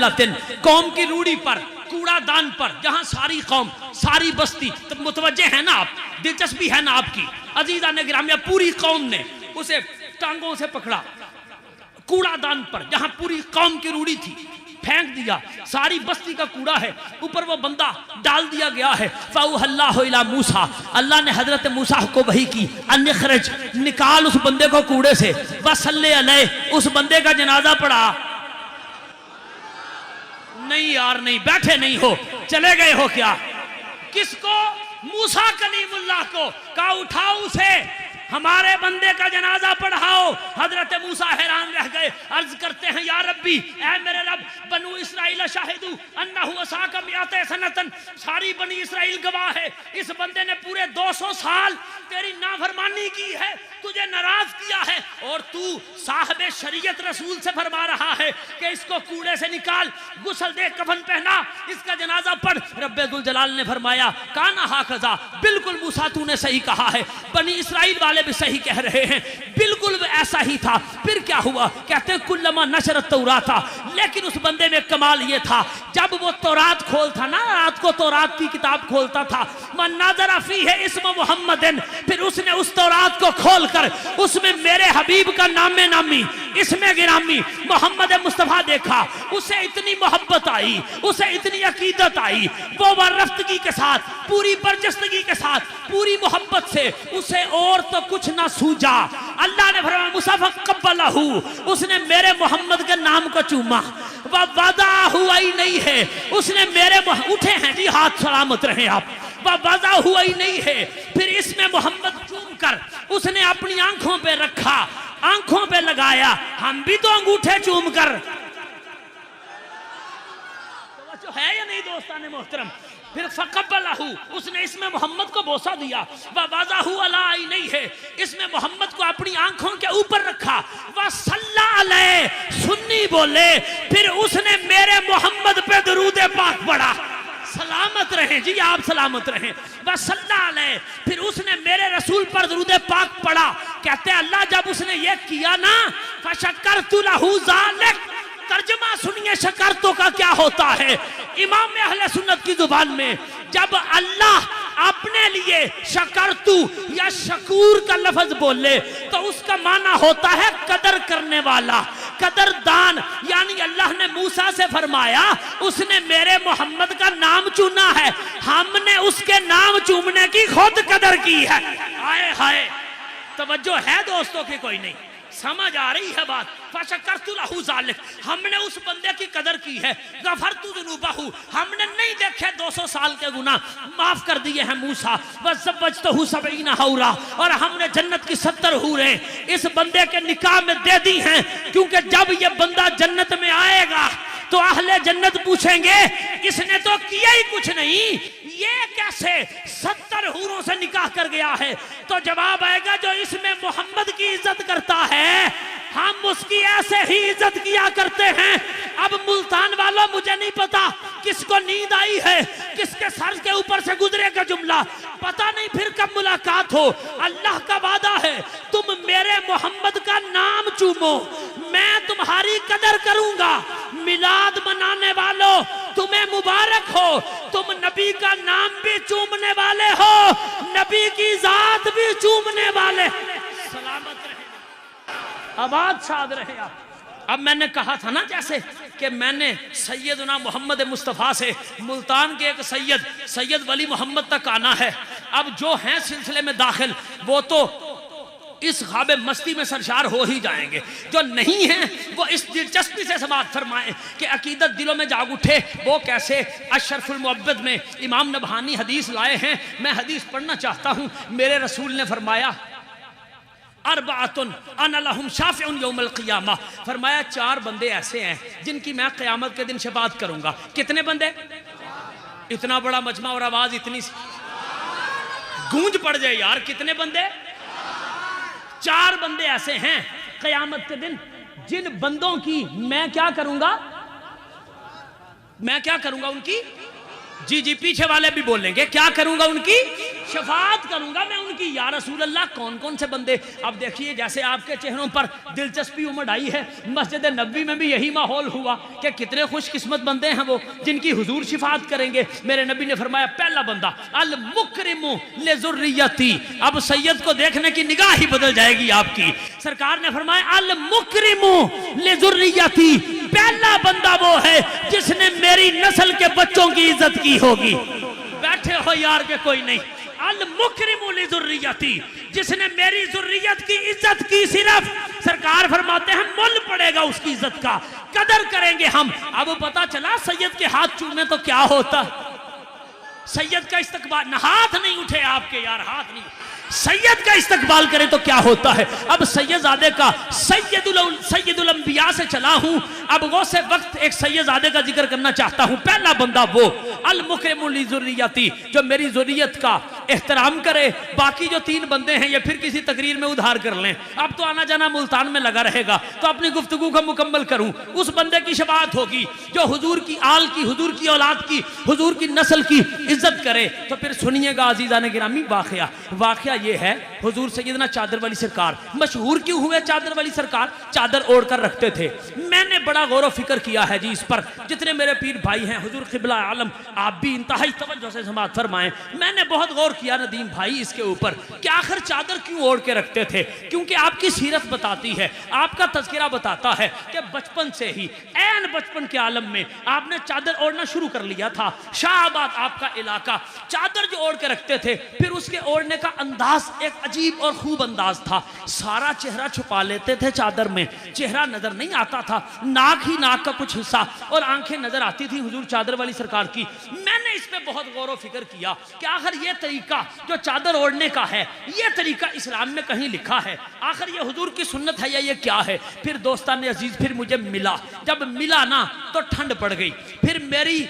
قوم کی روڑی پر، کوڑا دان پر، جہاں ساری قوم ساری بستی، متوجہ ہے نا آپ، دلچسپی ہے نا آپ کی عزیزان گرامیہ، پوری قوم نے اسے ٹانگوں سے پکڑا، کوڑا دان پر جہاں پوری قوم کی روڑی تھی پھینک دیا۔ ساری بستی کا کوڑا ہے، اوپر وہ بندہ ڈال دیا گیا ہے۔ فَأَوْحَى اللَّهُ إِلَى مُوسَىٰ، اللہ نے حضرت موسیٰ کو وحی کی، اَنْ اخْرِجْ، نکال اس بندے کو کوڑے سے، وَصَلِّ عَلَيْهِ، اس بندے کا جنازہ پڑھا۔ نہیں یار نہیں، بیٹھے نہیں ہو، چلے گئے ہو کیا؟ کس کو؟ موسیٰ کلیم اللہ کو کہا اٹھاؤ اسے، ہمارے بندے کا جنازہ پڑھاؤ۔ حضرت موسیٰ حیران رہ گئے، عرض کرتے ہیں یا ربی، اے میرے رب، بنو اسرائیل شاہدو انہو عصاک 200 سنتن، ساری بنی اسرائیل گواہ ہے اس بندے نے پورے 200 سال تیری نافرمانی کی ہے، تجھے ناراض کیا ہے، اور تو صاحب شریعت رسول سے فرما رہا ہے کہ اس کو کوڑے سے نکال، غسل دے، کفن پہنا، اس کا جنازہ پڑھ۔ رب ذوالجلال نے فرمایا کانا ہاکذا، بالکل موسیٰ تو نے صحیح کہا ہے، بنی اسرائیل والے بھی صحیح کہہ رہے ہیں، بالکل ایسا ہی تھا۔ پھر کیا ہوا؟ کہتے ہیں کلما نشرت تورات، لیکن اس بندے میں کمال یہ تھا جب وہ تورات کھولتا نا، رات کو تورات کی کتاب کھولتا تھا، من نظر فیہ اسم محمد، پھر اس نے اس تورات کو کھول کر اس میں میرے حبیب کا نام نامی، اسم گرامی محمد مصطفیٰ دیکھا، اسے اتنی محبت آئی، اسے اتنی عقیدت آئی، وہ رفتگی کے ساتھ، پوری برجستگی کے ساتھ، پوری محبت سے، اسے اور تو کچھ نہ سوجا۔ اللہ نے فرمایا مصطفیٰ قبلہو، اس نے میرے محمد کے نام کو چوما، وَوَضَعَ ہوا ہی نہیں ہے، اس نے میرے اٹھے ہیں جی، ہاتھ سلامت رہے آپ، وَوَضَعَ ہوا ہی نہیں ہے، پھر اس میں محمد چوم کر اس نے اپنی آنکھوں پہ رکھا، آنکھوں پہ لگایا، ہم بھی تو انگوٹھے چوم کر، توجہ ہے یا نہیں دوستان محترم؟ پھر فقبلہو، اس نے اس میں محمد کو بوسہ دیا، وَوَضَعَهُ عَلَىٰ عَيْنَيْهِ، اس میں محمد کو اپنی آنکھوں کے اوپر رکھا، وَصَلَّى عَلَيْهِ، سنی بولے، پھر اس نے میرے محمد پہ درود پاک پڑھا، سلامت رہیں جی، آپ سلامت رہیں بس صلی اللہ علیہ. پھر اس نے میرے رسول پر درود پاک پڑھا. کہتے ہیں اللہ جب اس نے یہ کیا نا فشکرت لہ ذالک. ترجمہ سنیے شکرتوں کا کیا ہوتا ہے امام اہل سنت کی زبان میں. جب اللہ اپنے لیے شکرتو یا شکور کا لفظ بولے تو اس کا معنی ہوتا ہے قدر کرنے والا، قدر دان. یعنی اللہ نے موسیٰ سے فرمایا اس نے میرے محمد کا نام چنا ہے، ہم نے اس کے نام چومنے کی خود قدر کی ہے. آئے ہائے توجہ ہے دوستوں کی کوئی نہیں؟ سمجھ آ رہی ہے بات؟ فشکرت لہ ذالک، ہم نے اس بندے کی قدر کی ہے. غفرت ذنوبہ، ہم نے نہیں دیکھے 200 سال کے گناہ معاف کر دیے ہیں موسیٰ. وزوجتہ 70 حورا، اور ہم نے جنت کی 70 حوریں اس بندے کے نکاح میں دے دی ہیں. کیونکہ جب یہ بندہ جنت میں آئے گا تو اہل جنت پوچھیں گے اس نے تو کیا ہی کچھ نہیں، یہ کیسے 70 حوروں سے نکاح کر گیا ہے؟ تو جواب آئے گا جو اس میں محمد کی عزت کرتا ہے ہم اس کی ایسے ہی عزت کیا کرتے ہیں. اب ملتان والوں مجھے نہیں پتا کس کو نیند آئی ہے، کس کے سر کے اوپر سے گزرے گا جملہ پتا نہیں، پھر کب ملاقات ہو. اللہ کا وعدہ ہے تم میرے محمد کا نام چومو میں تمہاری قدر کروں گا. میلاد منانے والوں تمہیں مبارک ہو، تم نبی کا نام بھی چومنے والے ہو، نبی کی ذات بھی چومنے والے. سلامت رہے، آباد شاد رہے آپ. اب میں نے کہا تھا نا جیسے کہ میں نے سیدنا محمد مصطفیٰ سے ملتان کے ایک سید ولی محمد تک آنا ہے. اب جو ہیں سلسلے میں داخل وہ تو اس خواب مستی میں سرشار ہو ہی جائیں گے، جو نہیں ہیں وہ اس دلچسپی سے سماعت فرمائیں کہ عقیدت دلوں میں جاگ اٹھے. وہ کیسے؟ اشرف المعبد میں امام نبہانی حدیث لائے ہیں، میں حدیث پڑھنا چاہتا ہوں. میرے رسول نے فرمایا اربعۃ انا لہم شافع یوم القیامہ، فرمایا 4 بندے ایسے ہیں جن کی میں قیامت کے دن شفاعت کروں گا. کتنے بندے؟ اتنا بڑا مجمع اور آواز اتنی گونج پڑ جائے یار. کتنے بندے؟ 4 بندے ایسے ہیں قیامت کے دن جن بندوں کی میں کیا کروں گا؟ میں کیا کروں گا ان کی؟ جی پیچھے والے بھی بولیں گے کیا کروں گا؟ ان کی شفاعت کروں گا میں ان کی. یا رسول اللہ کون کون سے بندے؟ اب دیکھیے جیسے آپ کے چہروں پر دلچسپی امڑ آئی ہے، مسجد نبوی میں بھی یہی ماحول ہوا کہ کتنے خوش قسمت بندے ہیں وہ جن کی حضور شفاعت کریں گے. میرے نبی نے فرمایا پہلا بندہ المکرم لذریتی. اب سید کو دیکھنے کی نگاہ ہی بدل جائے گی آپ کی. سرکار نے فرمایا المکرم لذریتی، پہلا بندہ وہ ہے جس نے میری نسل کے بچوں کی عزت کی ہوگی. بیٹھے ہو یار کہ کوئی نہیں. المکرم لذریتی، جس نے میری ذریت کی عزت کی. صرف سرکار فرماتے ہیں مل پڑے گا اس کی عزت کا، قدر کریں گے ہم. اب پتا چلا سید کے ہاتھ چومے تو کیا ہوتا. سید کا استقبال، ہاتھ نہیں اٹھے آپ کے یار، ہاتھ نہیں، سید کا استقبال کریں تو کیا ہوتا ہے. اب سید زادے کا سید الانبیاء سے چلا ہوں. اب غوث وقت ایک سید زادے کا ذکر کرنا چاہتا ہوں. پہلا بندہ وہ المکرم لذریتی، جو میری ذریت کا احترام کرے. باقی جو 3 بندے ہیں یہ پھر کسی تقریر میں ادھار کر لیں. اب تو آنا جانا ملتان میں لگا رہے گا تو اپنی گفتگو کو مکمل کروں. اس بندے کی شفاعت ہوگی جو حضور کی آل کی، حضور کی اولاد کی، حضور کی نسل کی عزت کرے. تو پھر سنیے گا عزیزان گرامی واقعہ یہ ہے. حضور سیدنا چادر والی سرکار مشہور کیوں ہوئے؟ چادر والی سرکار چادر اوڑھ کر رکھتے تھے. میں نے بڑا غور و فکر کیا ہے جی اس پر. جتنے میرے پیر بھائی ہیں، حضور قبلہ عالم آپ بھی انتہائی توجہ سے سماعت فرمائیں. میں نے بہت غور کیا ندیم بھائی اس کے اوپر کہ آخر چادر کیوں اوڑھ کے رکھتے تھے. کیونکہ آپ کی سیرت بتاتی ہے، آپ کا تذکرہ بتاتا ہے کہ بچپن سے ہی عین بچپن کے عالم میں آپ نے چادر اوڑھنا شروع کر لیا تھا. شاہ آباد آپ کا علاقہ، چادر جو اوڑھ کے رکھتے تھے پھر اس کے اوڑھنے کا انداز ایک عجیب اور خوب انداز تھا. سارا چہرہ چھپا لیتے تھے چادر میں، چہرہ نظر نہیں آتا تھا، ناک ہی ناک کا کچھ حصہ اور آنکھیں نظر آتی تھی حضور چادر والی سرکار کی. میں نے اس پہ بہت غور و فکر کیا کہ آخر یہ طریقہ جو چادر اوڑھنے کا ہے یہ طریقہ اسلام میں کہیں لکھا ہے؟ آخر یہ حضور کی سنت ہے یا یہ کیا ہے؟ پھر دوستان عزیز پھر مجھے ملا، جب ملا نا تو ٹھنڈ پڑ گئی. پھر میری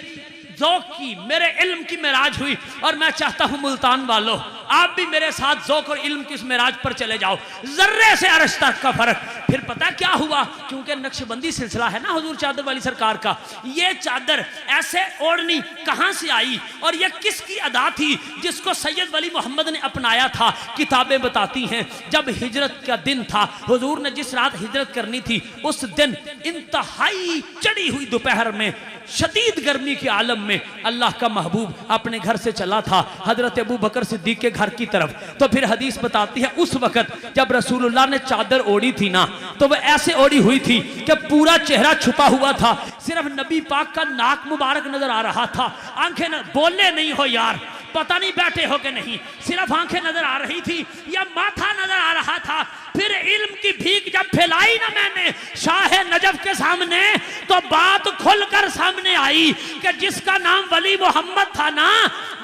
ذوق کی میرے علم کی معراج ہوئی، اور میں چاہتا ہوں ملتان والو آپ بھی میرے ساتھ ذوق اور علم کی اس معراج پر چلے جاؤ، ذرے سے عرش تک کا فرق۔ پھر پتہ کیا ہوا، کیونکہ نقشبندی سلسلہ ہے نا حضور چادر والی سرکار کا، یہ چادر ایسے اوڑھنی کہاں سے آئی اور یہ کس کی ادا تھی جس کو سید ولی محمد نے اپنایا تھا؟ کتابیں بتاتی ہیں جب ہجرت کا دن تھا، حضور نے جس رات ہجرت کرنی تھی اس دن انتہائی چڑھی ہوئی دوپہر میں شدید گرمی کے عالم میں اللہ کا محبوب اپنے گھر سے چلا تھا حضرت ابو بکر صدیق کے گھر کی طرف۔ تو پھر حدیث بتاتی ہے اس وقت جب رسول اللہ نے چادر اوڑھی تھی نا تو وہ ایسے اوڑھی ہوئی تھی کہ پورا چہرہ چھپا ہوا تھا، صرف نبی پاک کا ناک مبارک نظر آ رہا تھا، آنکھیں بولے نہیں ہو یار، پتہ نہیں بیٹھے ہو کہ نہیں، صرف آنکھیں نظر آ رہی تھی یا ماتھا نظر آ رہا تھا۔ پھر علم کی بھیک جب پھیلائی نا میں نے شاہ نجف کے سامنے تو بات کھل کر سامنے آئی کہ جس کا نام ولی محمد تھا نا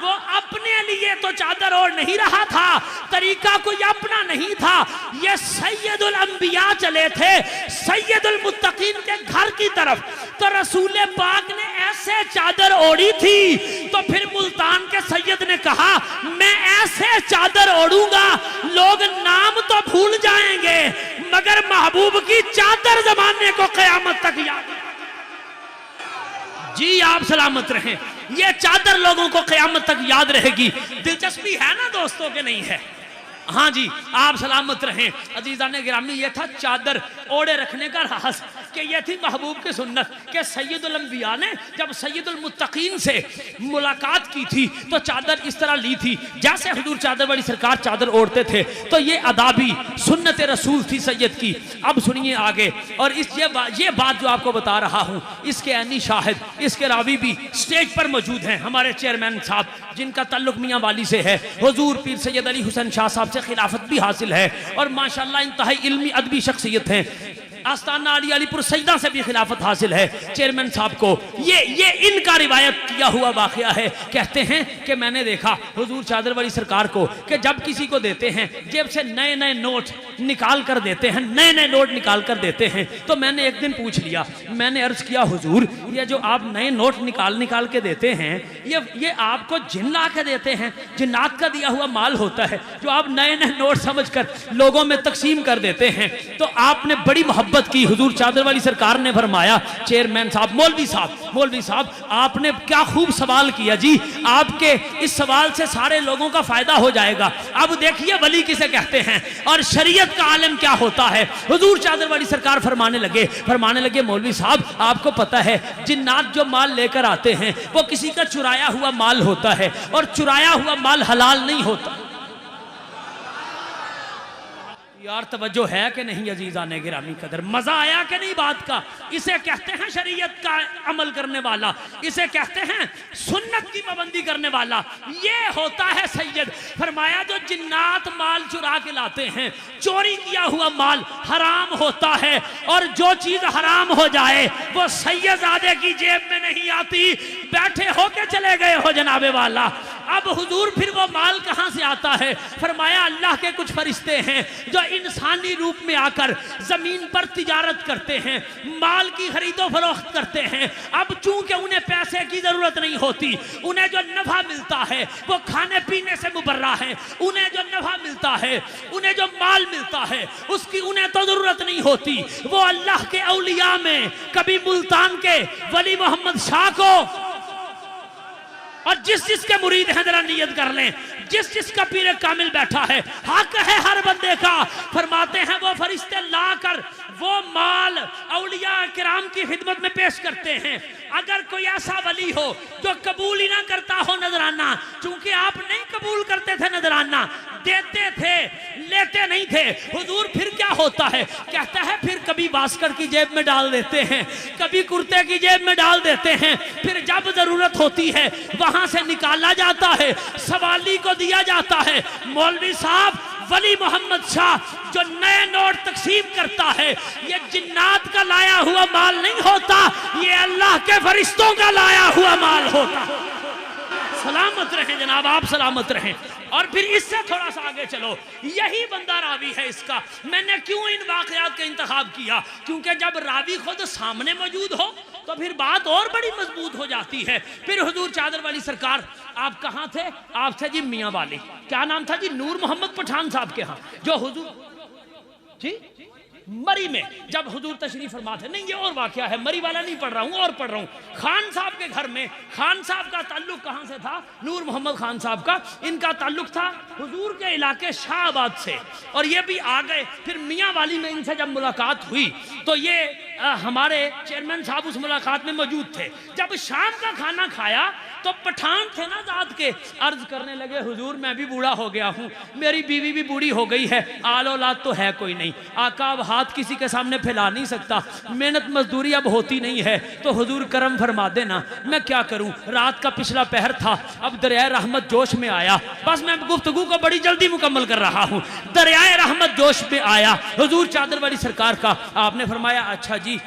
وہ اپنے لیے تو چادر اوڑھ نہیں رہا تھا، طریقہ کوئی اپنا نہیں تھا، یہ سید الانبیاء چلے تھے سید المتقین کے گھر کی طرف، تو رسول پاک نے ایسے چادر اوڑھی تھی۔ تو پھر ملتان کے سید نے کہا میں ایسے چادر اوڑھوں گا لوگ نام تو بھول جائیں گے مگر محبوب کی چادر زمانے کو قیامت تک یاد۔ جی آپ سلامت رہیں، یہ چادر لوگوں کو قیامت تک یاد رہے گی۔ دلچسپی ہے نا دوستوں کے نہیں ہے؟ ہاں جی آپ سلامت رہیں۔ عزیزان گرامی یہ تھا چادر اوڑے رکھنے کا راز کہ یہ تھی محبوب کی سنت کہ سید الانبیاء نے جب سید المتقین سے ملاقات کی تھی تو چادر اس طرح لی تھی جیسے حضور چادر والی سرکار چادر اوڑھتے تھے، تو یہ ادابی سنت رسول تھی سید کی۔ اب سنیے آگے، اور یہ بات جو آپ کو بتا رہا ہوں اس کے عینی شاہد، اس کے راوی بھی سٹیج پر موجود ہیں، ہمارے چیئرمین صاحب جن کا تعلق میاں والی سے ہے، حضور پیر سید علی حسین شاہ صاحب سے خلافت بھی حاصل ہے اور ماشاءاللہ انتہائی علمی ادبی شخصیت ہیں، آستانہ علی پور سجدہ سے بھی خلافت حاصل ہے چیئرمین صاحب کو۔ یہ ان کا روایت کیا ہوا واقعہ ہے، کہتے ہیں کہ میں نے دیکھا حضور چادر والی سرکار کو کہ جب کسی کو دیتے ہیں جیب سے نئے نئے نوٹ نکال کر دیتے ہیں، نئے نئے نوٹ نکال کر دیتے ہیں، تو میں نے ایک دن پوچھ لیا، میں نے عرض کیا حضور یہ جو آپ نئے نوٹ نکال کے دیتے ہیں یہ آپ کو جن لا کے دیتے ہیں؟ جنات کا دیا ہوا مال ہوتا ہے جو آپ نئے نئے نوٹ سمجھ کر لوگوں میں تقسیم کر دیتے ہیں۔ تو آپ نے بڑی محبت کی، حضور چادر والی سرکار نے فرمایا چیئرمین صاحب مولوی صاحب آپ نے کیا خوب سوال کیا جی، آپ کے اس سوال سے سارے لوگوں کا فائدہ ہو جائے گا۔ اب دیکھیے ولی کسے کہتے ہیں اور شریعت کا عالم کیا ہوتا ہے۔ حضور چادر والی سرکار فرمانے لگے مولوی صاحب آپ کو پتہ ہے جنات جو مال لے کر آتے ہیں وہ کسی کا چرایا ہوا مال ہوتا ہے اور چرایا ہوا مال حلال نہیں ہوتا۔ یار توجہ ہے کہ نہیں عزیزان گرامی قدر؟ مزہ آیا کہ نہیں بات کا؟ اسے کہتے ہیں شریعت کا عمل کرنے والا، اسے کہتے ہیں سنت کی پابندی کرنے والا، یہ ہوتا ہے سید۔ فرمایا جو جنات مال چرا کے لاتے ہیں چوری کیا ہوا مال حرام ہوتا ہے، اور جو چیز حرام ہو جائے وہ سید زادے کی جیب میں نہیں آتی، بیٹھے ہو کے چلے گئے ہو جناب والا۔ اب حضور پھر وہ مال کہاں سے آتا ہے؟ فرمایا اللہ کے کچھ فرشتے ہیں جو انسانی روپ میں آ کر زمین پر تجارت کرتے ہیں، مال کی خرید و فروخت کرتے ہیں۔ اب چونکہ انہیں پیسے کی ضرورت نہیں ہوتی، انہیں جو نفع ملتا ہے وہ کھانے پینے سے مبرہ ہے، انہیں جو نفع ملتا ہے، انہیں جو مال ملتا ہے اس کی انہیں تو ضرورت نہیں ہوتی۔ وہ اللہ کے اولیاء میں کبھی ملتان کے ولی محمد شاہ کو، اور جس کے مرید ہیں ذرا نیت کر لیں، جس کا پیر کامل بیٹھا ہے، حق ہے ہر بندے کا، فرماتے ہیں وہ فرشتے لا کر وہ مال اولیاء کرام کی خدمت میں پیش کرتے ہیں۔ اگر کوئی ایسا ولی ہو جو قبول ہی نہ کرتا ہو نذرانہ، چونکہ آپ نہیں قبول کرتے تھے نذرانہ، دیتے تھے لیتے نہیں تھے، حضور پھر کیا ہوتا ہے؟ کہتا ہے پھر کبھی باسکٹ کی جیب میں ڈال دیتے ہیں، کبھی کرتے کی جیب میں ڈال دیتے ہیں، پھر جب ضرورت ہوتی ہے وہاں سے نکالا جاتا ہے، سوالی کو دیا جاتا ہے۔ مولوی صاحب ولی محمد شاہ جو نئے نوٹ تقسیم کرتا ہے یہ جنات کا لایا ہوا مال نہیں ہوتا، یہ اللہ کے فرشتوں کا لایا ہوا مال ہوتا۔ سلامت رہیں جناب، آپ سلامت رہیں۔ اور پھر اس سے تھوڑا سا آگے چلو، یہی بندہ راوی ہے اس کا۔ میں نے کیوں ان واقعات کا انتخاب کیا؟ کیونکہ جب راوی خود سامنے موجود ہو تو پھر بات اور بڑی مضبوط ہو جاتی ہے۔ پھر حضور چادر والی سرکار آپ کہاں تھے؟ آپ تھے جی میاں والی، کیا نام تھا جی؟ نور محمد پٹھان صاحب کے ہاں، جو حضور جی مری میں جب حضور تشریف فرما تھے، نہیں یہ اور واقعہ ہے، مری والا نہیں پڑھ رہا ہوں اور پڑھ رہا ہوں، خان صاحب کے گھر میں۔ خان صاحب کا تعلق کہاں سے تھا؟ نور محمد خان صاحب کا، ان کا تعلق تھا حضور کے علاقے شاہ آباد سے، اور یہ بھی آ گئے۔ پھر میاں والی میں ان سے جب ملاقات ہوئی تو یہ ہمارے چیئرمین صاحب اس ملاقات میں موجود تھے۔ جب شام کا کھانا کھایا تو پٹھان تھے نا ذات کے، عرض کرنے لگے حضور میں بھی بوڑھا ہو گیا ہوں، میری بیوی بھی بوڑھی ہو گئی ہے، آل اولاد تو ہے کوئی نہیں، آقا اب ہاتھ کسی کے سامنے پھیلا نہیں سکتا، محنت مزدوری اب ہوتی نہیں ہے، تو حضور کرم فرما دینا، میں کیا کروں؟ رات کا پچھلا پہر تھا، اب دریائے رحمت جوش میں آیا، بس میں گفتگو کو بڑی جلدی مکمل کر رہا ہوں۔ دریائے رحمت جوش میں آیا حضور چادر والی سرکار کا، آپ نے فرمایا اچھا جی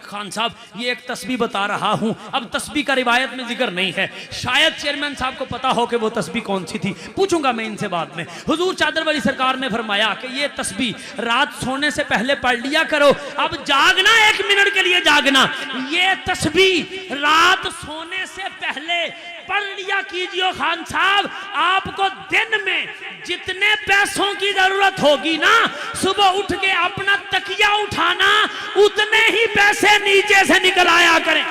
خان صاحب یہ ایک تسبیح بتا رہا ہوں، اب تسبیح کا روایت میں ذکر نہیں ہے، شاید چیئرمین صاحب کو پتا ہو کہ وہ تسبیح کون سی تھی، پوچھوں گا میں ان سے بعد میں۔ حضور چادر والی سرکار نے فرمایا کہ یہ تسبیح رات سونے سے پہلے پڑھ لیا کرو، اب جاگنا 1 منٹ کے لیے جاگنا، یہ تسبیح رات سونے سے پہلے پڑھ لیا کیجئے خان صاحب، آپ کو دن میں جتنے پیسوں کی ضرورت ہوگی نا، صبح اٹھ کے اپنا تکیہ اٹھانا اتنے ہی پیسے نیچے سے نکل آیا کریں۔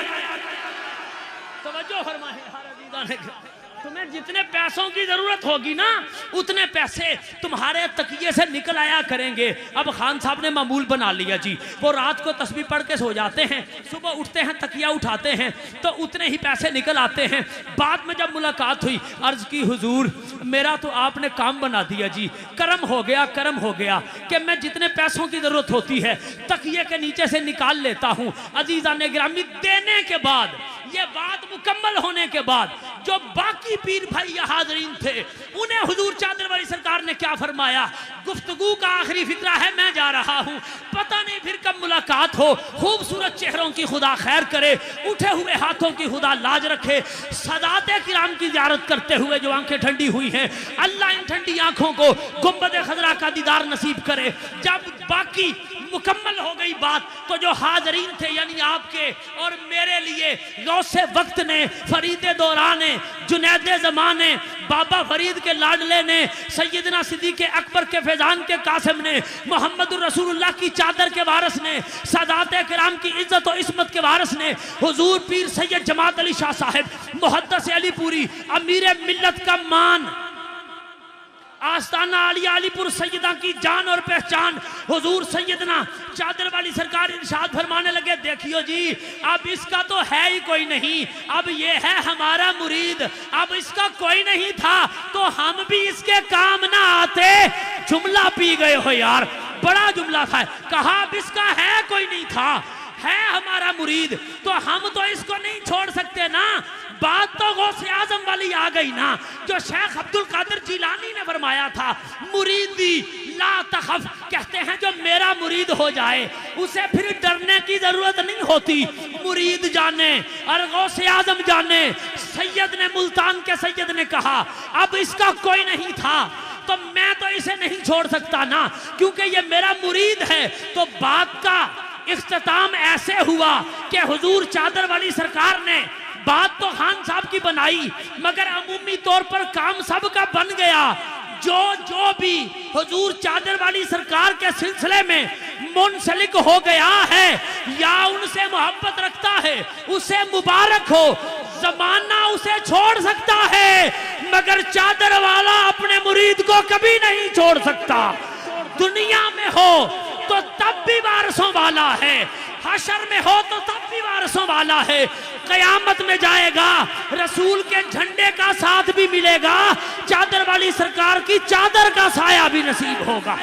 توجہ فرمائیں ہر عزیزان، تمہیں جتنے پیسوں کی ضرورت ہوگی نا اتنے پیسے تمہارے تکیے سے نکل آیا کریں گے۔ اب خان صاحب نے معمول بنا لیا جی، وہ رات کو تسبیح پڑھ کے سو جاتے ہیں، صبح اٹھتے ہیں تکیہ اٹھاتے ہیں تو اتنے ہی پیسے نکل آتے ہیں۔ بعد میں جب ملاقات ہوئی عرض کی حضور میرا تو آپ نے کام بنا دیا جی، کرم ہو گیا کہ میں جتنے پیسوں کی ضرورت ہوتی ہے تکیے کے نیچے سے نکال لیتا ہوں۔ عزیزان گرامی دینے کے بعد، یہ بات مکمل ہونے کے بعد جو باقی پیر بھائی یا حاضرین تھے انہیں حضور چادر والی سرکار نے کیا فرمایا؟ گفتگو کا آخری فقرہ ہے، میں جا رہا ہوں، پتہ نہیں پھر کب ملاقات ہو، خوبصورت چہروں کی خدا خیر کرے، اٹھے ہوئے ہاتھوں کی خدا لاج رکھے، سادات کرام کی زیارت کرتے ہوئے جو آنکھیں ٹھنڈی ہوئی ہیں اللہ ان ٹھنڈی آنکھوں کو گنبد خضرا کا دیدار نصیب کرے۔ جب باقی مکمل ہو گئی بات تو جو حاضرین تھے یعنی آپ کے اور میرے لیے غوث وقت نے، فرید دوران نے، جنید زمان نے، بابا فرید کے لاڈلے نے، سیدنا صدیق اکبر کے فیضان کے قاسم نے، محمد الرسول اللہ کی چادر کے وارث نے، سادات کرام کی عزت و عصمت کے وارث نے، حضور پیر سید جماعت علی شاہ صاحب محدث علی پوری امیر ملت کا مان، آستانہ علی پور سیدہ کی جان اور پہچان حضور سیدنا چادر والی سرکار ارشاد فرمانے لگے دیکھیو جی اب اس کا تو ہے ہی کوئی نہیں، اب یہ ہے ہمارا مرید، اب اس کا کوئی نہیں تھا تو ہم بھی اس کے کام نہ آتے۔ جملہ پی گئے ہو یار، بڑا جملہ تھا، کہا اب اس کا ہے کوئی نہیں تھا، ہے ہمارا مرید تو ہم تو اس کو نہیں چھوڑ سکتے نا۔ بات تو غوث اعظم والی آ گئی نا، جو شیخ عبد القادر جیلانی نے فرمایا تھا مریدی لا تخف، کہتے ہیں جو میرا مرید ہو جائے اسے پھر ڈرنے کی ضرورت نہیں ہوتی، مرید جانے اور غوث اعظم جانے۔ سید نے ملتان کے سید نے کہا اب اس کا کوئی نہیں تھا تو میں تو اسے نہیں چھوڑ سکتا نا، کیونکہ یہ میرا مرید ہے۔ تو بات کا اختتام ایسے ہوا کہ حضور چادر والی سرکار نے بات تو خان صاحب کی بنائی مگر عمومی طور پر کام سب کا بن گیا۔ جو بھی حضور چادر والی سرکار کے سلسلے میں منسلک ہو گیا ہے یا ان سے محبت رکھتا ہے اسے مبارک ہو، زمانہ اسے چھوڑ سکتا ہے مگر چادر والا اپنے مرید کو کبھی نہیں چھوڑ سکتا۔ دنیا میں ہو تو تب بھی وارثوں والا ہے، حشر میں ہو تو تب بھی وارثوں والا ہے، قیامت میں جائے گا رسول کے جھنڈے کا ساتھ بھی ملے گا، چادر والی سرکار کی چادر کا سایہ بھی نصیب ہوگا۔